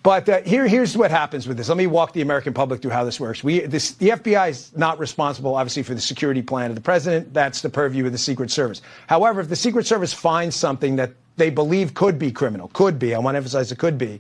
But here's what happens with this. Let me walk the American public through how this works. The FBI is not responsible, obviously, for the security plan of the president. That's the purview of the Secret Service. However, if the Secret Service finds something that they believe could be criminal, could be, I want to emphasize it could be,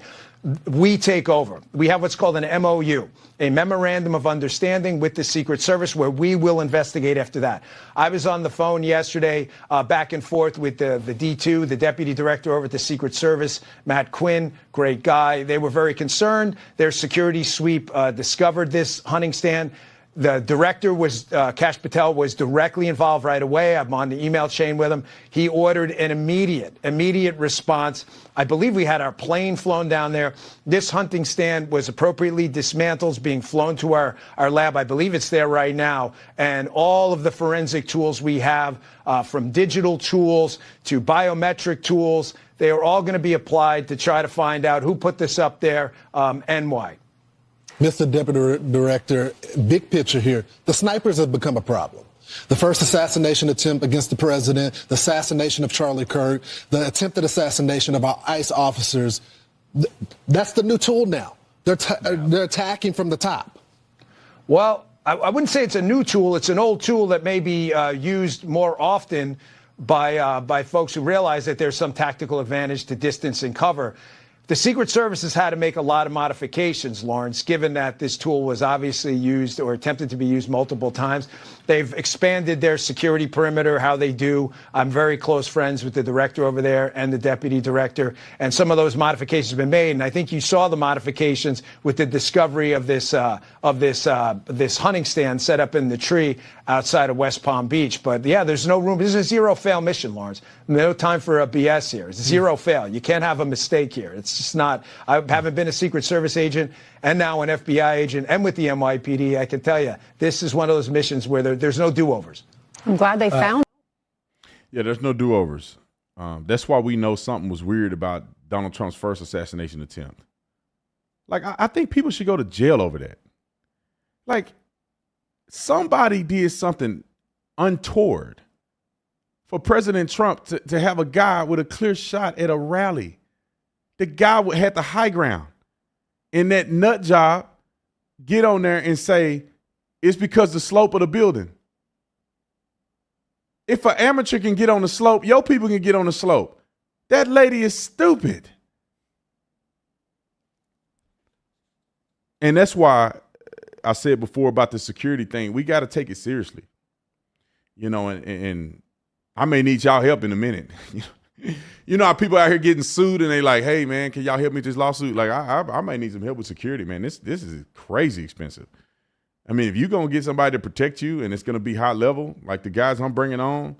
we take over. We have what's called an MOU, a Memorandum of Understanding with the Secret Service, where we will investigate after that. I was on the phone yesterday, back and forth with the D2, the Deputy Director over at the Secret Service, Matt Quinn, great guy. They were very concerned. Their security sweep discovered this hunting stand. The director was, Kash Patel, was directly involved right away. I'm on the email chain with him. He ordered an immediate response. I believe we had our plane flown down there. This hunting stand was appropriately dismantled, being flown to our lab. I believe it's there right now. And all of the forensic tools we have, from digital tools to biometric tools, they are all going to be applied to try to find out who put this up there and why. Mr. Deputy Director, big picture here, the snipers have become a problem. The first assassination attempt against the president, the assassination of Charlie Kirk, the attempted assassination of our ICE officers, that's the new tool now. They're attacking from the top. Well, I wouldn't say it's a new tool. It's an old tool that may be used more often by folks who realize that there's some tactical advantage to distance and cover. The Secret Service has had to make a lot of modifications, Lawrence, given that this tool was obviously used or attempted to be used multiple times. They've expanded their security perimeter, how they do. I'm very close friends with the director over there and the deputy director, and some of those modifications have been made. And I think you saw the modifications with the discovery of this hunting stand set up in the tree outside of West Palm Beach. But yeah, there's no room. This is a zero-fail mission, Lawrence. No time for a BS here. It's zero fail. You can't have a mistake here. It's just not. I haven't been a Secret Service agent and now an FBI agent and with the NYPD. I can tell you, this is one of those missions where there's no do-overs. I'm glad they found. Yeah, there's no do-overs. That's why we know something was weird about Donald Trump's first assassination attempt. Like, I think people should go to jail over that. Like, somebody did something untoward for President Trump to have a guy with a clear shot at a rally. The guy had the high ground. And that nut job get on there and say, it's because the slope of the building. If an amateur can get on the slope, your people can get on the slope. That lady is stupid. And that's why I said before about the security thing, we got to take it seriously. You know, and I may need y'all help in a minute. You know how people out here getting sued and they like, hey, man, can y'all help me with this lawsuit? Like, I might need some help with security, man. This is crazy expensive. I mean, if you're going to get somebody to protect you and it's going to be high level, like the guys I'm bringing on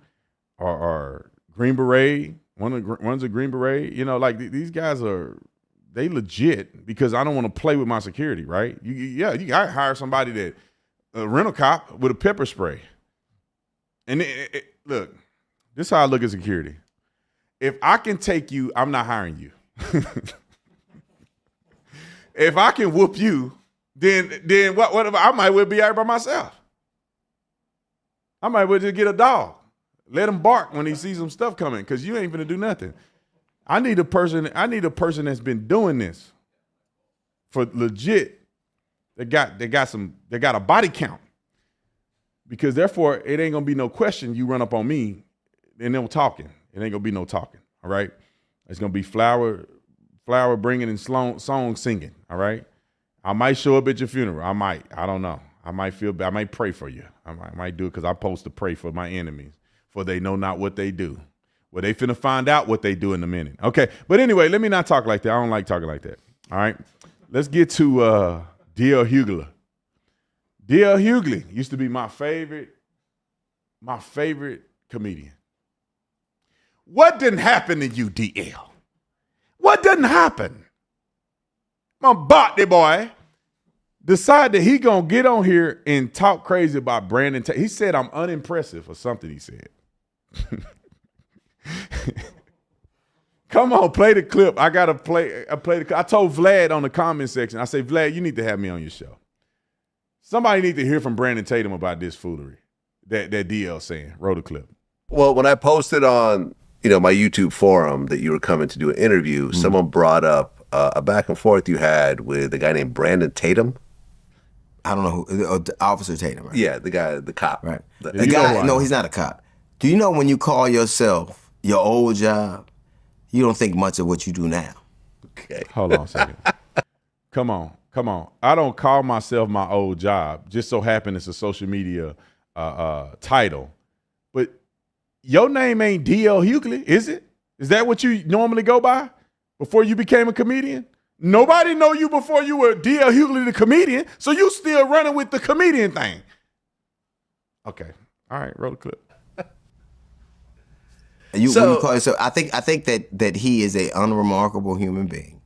are Green Beret, one's a Green Beret, you know, like these guys they legit because I don't want to play with my security, right? You hire somebody that, a rental cop with a pepper spray. And look, this is how I look at security. If I can take you, I'm not hiring you. If I can whoop you, then what I might well be out by myself. I might well just get a dog. Let him bark when he sees some stuff coming, because you ain't gonna do nothing. I need a person that's been doing this for legit. They got a body count. Because therefore it ain't gonna be no question you run up on me and no talking. It ain't gonna be no talking. All right. It's gonna be flower bringing and song singing. All right. I might show up at your funeral. I don't know. I might feel bad. I might pray for you. I might do it because I'm supposed to pray for my enemies, for they know not what they do. Well, they finna find out what they do in a minute. Okay. But anyway, let me not talk like that. I don't like talking like that. All right. Let's get to D.L. Hughley. D.L. Hughley used to be my favorite comedian. What didn't happen to you, D.L.? What didn't happen? My body boy decided that he gonna get on here and talk crazy about Brandon Tatum. He said I'm unimpressive or something he said. Come on, play the clip. I gotta play the clip. I told Vlad on the comment section, I say, Vlad, you need to have me on your show. Somebody need to hear from Brandon Tatum about this foolery that DL saying. Roll the clip. Well, when I posted on my YouTube forum that you were coming to do an interview, someone brought up a back and forth you had with a guy named Brandon Tatum. I don't know who, Officer Tatum, right? Yeah, the guy, the cop. Right. The guy, no, he's not a cop. Do you know when you call yourself your old job, You don't think much of what you do now. Okay. Hold on a second. Come on. I don't call myself my old job. Just so happen it's a social media title. But your name ain't D.L. Hughley, is it? Is that what you normally go by before you became a comedian? Nobody know you before you were D.L. Hughley, the comedian, so you still running with the comedian thing. Okay. All right, roll the clip. So I think that he is an unremarkable human being.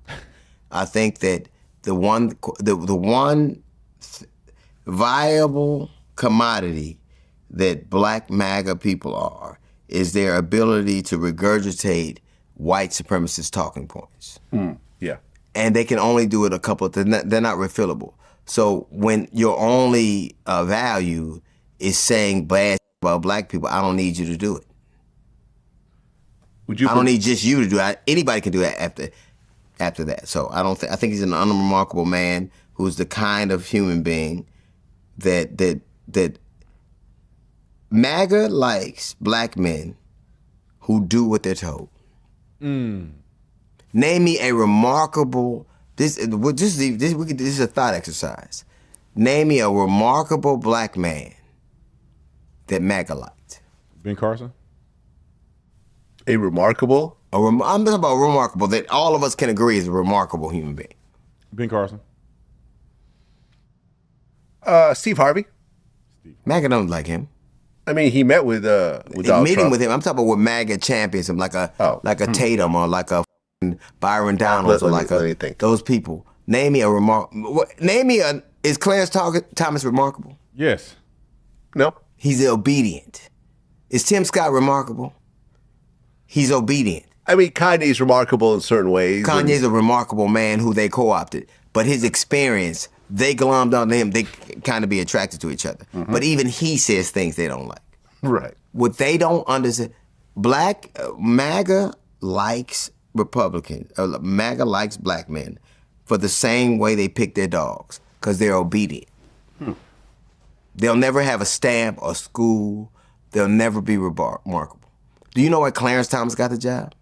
I think that the one viable commodity that black MAGA people are is their ability to regurgitate white supremacist talking points. Yeah. And they can only do it a couple. They're not refillable. So when your only value is saying bad about black people, I don't need you to do it. I don't need just you to do it. Anybody can do that after that. So I think he's an unremarkable man who's the kind of human being that MAGA likes black men who do what they're told. Name me a remarkable. This is a thought exercise. Name me a remarkable black man that MAGA liked. Ben Carson. A remarkable? I'm talking about remarkable that all of us can agree is a remarkable human being. Ben Carson. Steve Harvey. MAGA don't like him. I mean, he met with Donald meeting Trump. with him. I'm talking about with MAGA champions, like a Tatum or like a Byron Donalds or like those people. Name me a is Clarence Thomas remarkable? Yes. No. He's obedient. Is Tim Scott remarkable? He's obedient. I mean, Kanye's remarkable in certain ways. Kanye's a remarkable man who they co-opted, but his experience, they glommed onto him. They kind of be attracted to each other. Mm-hmm. But even he says things they don't like. Right. What they don't understand, MAGA likes Republicans. MAGA likes black men for the same way they pick their dogs, because they're obedient. They'll never have a stamp or school. They'll never be remarkable. Do you know why Clarence Thomas got the job?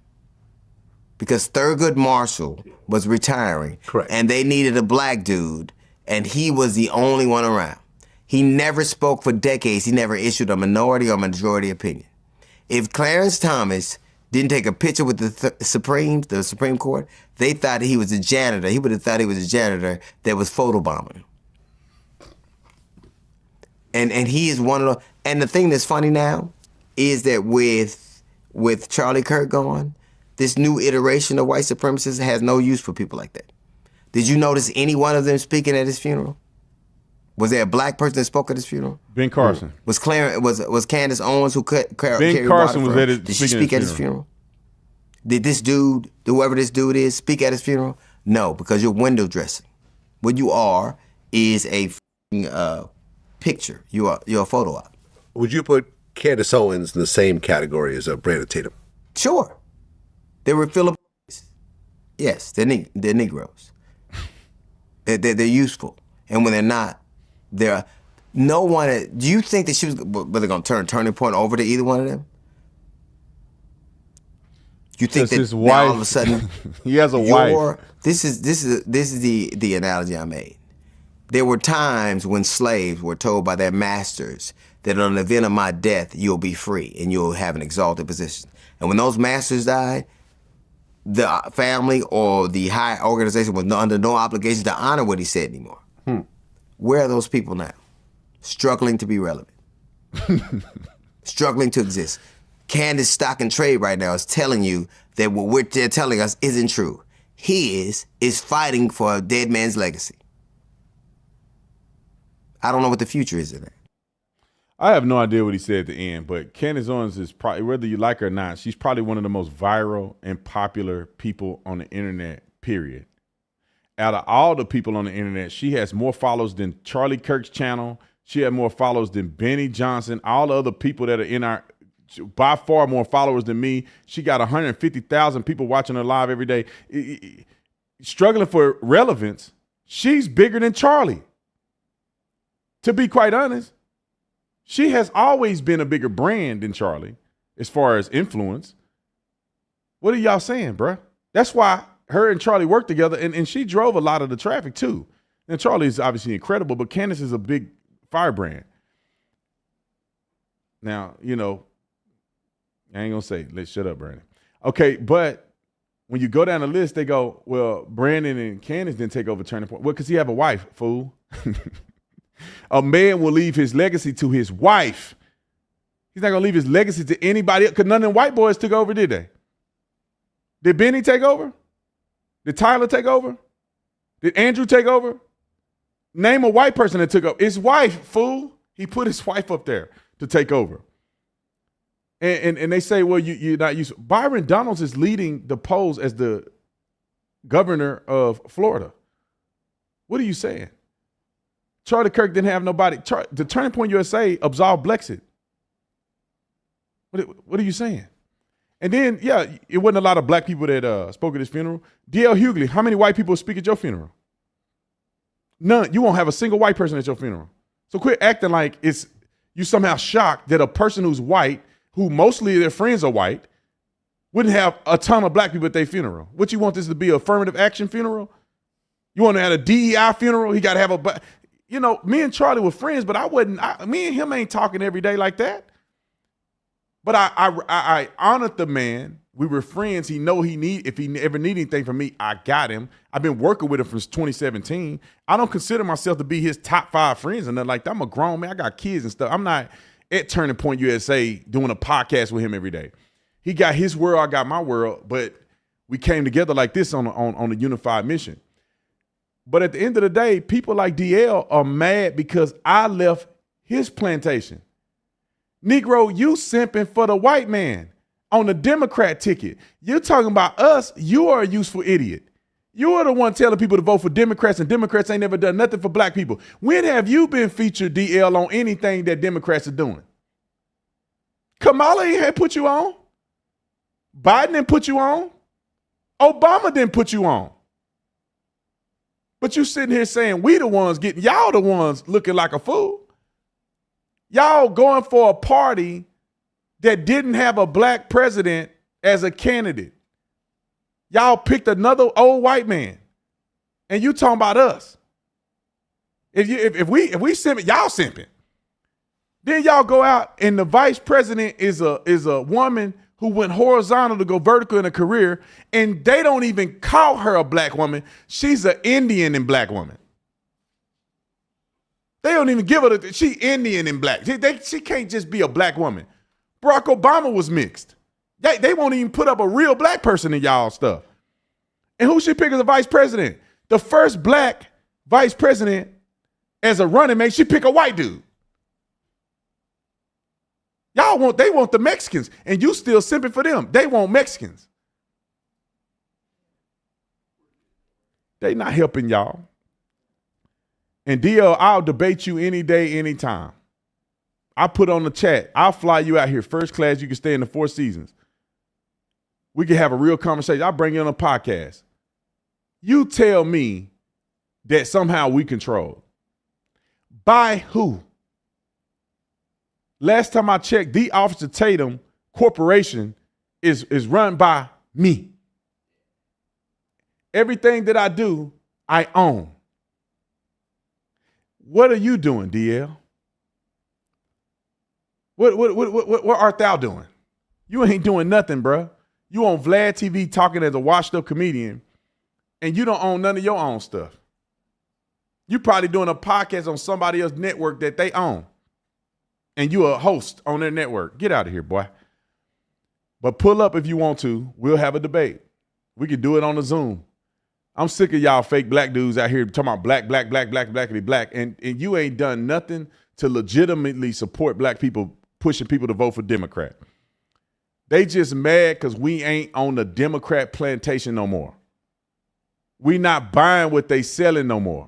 Because Thurgood Marshall was retiring. Correct. And they needed a black dude, and he was the only one around. He never spoke for decades. He never issued a minority or majority opinion. If Clarence Thomas didn't take a picture with the Supreme Court, they thought he was a janitor. He would have thought he was a janitor that was photobombing. And he is one of the. And the thing that's funny now is that with Charlie Kirk gone, this new iteration of white supremacists has no use for people like that. Did you notice any one of them speaking at his funeral? Was there a black person that spoke at his funeral? Ben Carson. Was Candace Owens who carried Ben Carson was at his. Did she speak at his funeral? Did this dude, whoever this dude is, speak at his funeral? No, because you're window dressing. What you are is a picture. You're a photo op. Would you put Candace Owens in the same category as Brandon Tatum? Sure. They were Philippines. Yes, they're Negroes. They're useful. And when they're not, no one. Do you think that she was? Were they going to turn Turning Point over to either one of them? You think that his now wife, all of a sudden he has a wife? This is the analogy I made. There were times when slaves were told by their masters that on the event of my death, you'll be free and you'll have an exalted position. And when those masters died, the family or the high organization was under no obligation to honor what he said anymore. Where are those people now? Struggling to be relevant. Struggling to exist. Candace Stock and Trade right now is telling you that what they're telling us isn't true. He is fighting for a dead man's legacy. I don't know what the future is of that. I have no idea what he said at the end, but Candace Owens is probably, whether you like her or not, she's probably one of the most viral and popular people on the internet, period. Out of all the people on the internet, she has more followers than Charlie Kirk's channel. She had more followers than Benny Johnson, all the other people that are in our, by far more followers than me. She got 150,000 people watching her live every day. Struggling for relevance, she's bigger than Charlie. To be quite honest, she has always been a bigger brand than Charlie as far as influence. What are y'all saying, bruh? That's why her and Charlie worked together, and she drove a lot of the traffic too. And Charlie is obviously incredible, but Candace is a big firebrand. Now, you know, I ain't gonna say, let's shut up, Brandon. Okay, but when you go down the list, they go, well, Brandon and Candace didn't take over Turning Point. Well, because he have a wife, fool. A man will leave his legacy to his wife. He's not gonna leave his legacy to anybody else, because none of them white boys took over, did they? Did Benny take over? Did Tyler take over? Did Andrew take over? Name a white person that took over. His wife, fool. He put his wife up there to take over. And they say, well, you're not used. Byron Donalds is leading the polls as the governor of Florida. What are you saying? Charlie Kirk didn't have nobody. The Turning Point USA absolved Blexit. What are you saying? And then, yeah, it wasn't a lot of black people that spoke at his funeral. D.L. Hughley, how many white people speak at your funeral? None. You won't have a single white person at your funeral. So quit acting like it's you somehow shocked that a person who's white, who mostly their friends are white, wouldn't have a ton of black people at their funeral. What, you want this to be an affirmative action funeral? You want to have a DEI funeral? He got to have a, you know, me and Charlie were friends, but me and him ain't talking every day like that. But I honored the man. We were friends. He know if he ever need anything from me, I got him. I've been working with him since 2017. I don't consider myself to be his top 5 friends and nothing like that. I'm a grown man. I got kids and stuff. I'm not at Turning Point USA doing a podcast with him every day. He got his world, I got my world, but we came together like this on a unified mission. But at the end of the day, people like DL are mad because I left his plantation. Negro, you simping for the white man on the Democrat ticket. You're talking about us. You are a useful idiot. You are the one telling people to vote for Democrats, and Democrats ain't never done nothing for black people. When have you been featured, DL, on anything that Democrats are doing? Kamala ain't put you on. Biden didn't put you on. Obama didn't put you on. But you sitting here saying we the ones getting, y'all the ones looking like a fool. Y'all going for a party that didn't have a black president as a candidate. Y'all picked another old white man. And you talking about us. If we simping, y'all simping. Then y'all go out and the vice president is a woman who went horizontal to go vertical in a career, and they don't even call her a black woman. She's an Indian and black woman. They don't even give her she Indian and black. She can't just be a black woman. Barack Obama was mixed. They won't even put up a real black person in y'all stuff. And who she pick as a vice president? The first black vice president as a running mate, she pick a white dude. They want the Mexicans, and you still simping for them. They want Mexicans. They not helping y'all. And DL, I'll debate you any day, anytime. I put on the chat. I'll fly you out here first class. You can stay in the 4 seasons. We can have a real conversation. I'll bring you on a podcast. You tell me that somehow we control. By who? Last time I checked, the Officer Tatum Corporation is run by me. Everything that I do, I own. What are you doing, DL? What art thou doing? You ain't doing nothing, bruh. You on Vlad TV talking as a washed up comedian, and you don't own none of your own stuff. You probably doing a podcast on somebody else's network that they own, and you a host on their network. Get out of here, boy. But pull up if you want to. We'll have a debate. We can do it on the Zoom. I'm sick of y'all fake black dudes out here talking about black, and you ain't done nothing to legitimately support black people, pushing people to vote for Democrat. They just mad because we ain't on the Democrat plantation no more. We not buying what they selling no more.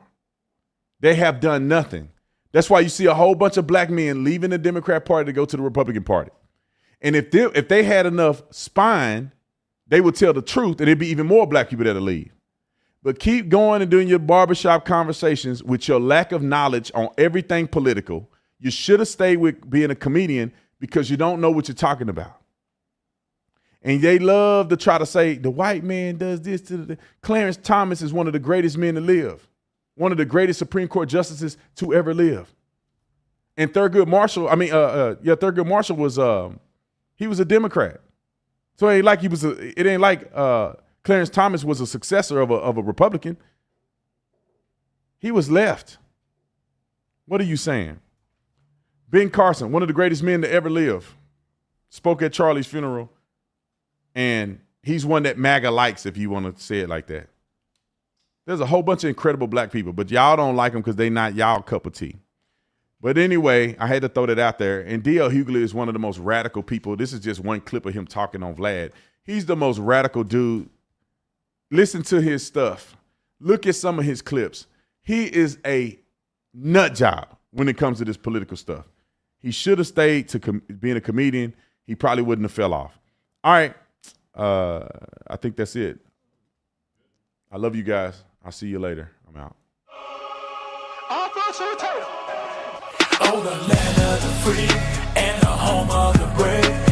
They have done nothing. That's why you see a whole bunch of black men leaving the Democrat Party to go to the Republican Party. And if they had enough spine, they would tell the truth, and it'd be even more black people that'll leave. But keep going and doing your barbershop conversations with your lack of knowledge on everything political. You should have stayed with being a comedian because you don't know what you're talking about. And they love to try to say the white man does this to the. Clarence Thomas is one of the greatest men to live, one of the greatest Supreme Court justices to ever live. And Thurgood Marshall, Thurgood Marshall was he was a Democrat. So it ain't like Clarence Thomas was a successor of a Republican. He was left. What are you saying? Ben Carson, one of the greatest men to ever live, spoke at Charlie's funeral, and he's one that MAGA likes, if you want to say it like that. There's a whole bunch of incredible black people, but y'all don't like them because they not y'all cup of tea. But anyway, I had to throw that out there. And D.L. Hughley is one of the most radical people. This is just one clip of him talking on Vlad. He's the most radical dude. Listen to his stuff. Look at some of his clips. He is a nut job when it comes to this political stuff. He should have stayed to being a comedian. He probably wouldn't have fell off. All right. I think that's it. I love you guys. I'll see you later. I'm out. Oh, the land of the free and the home of the brave.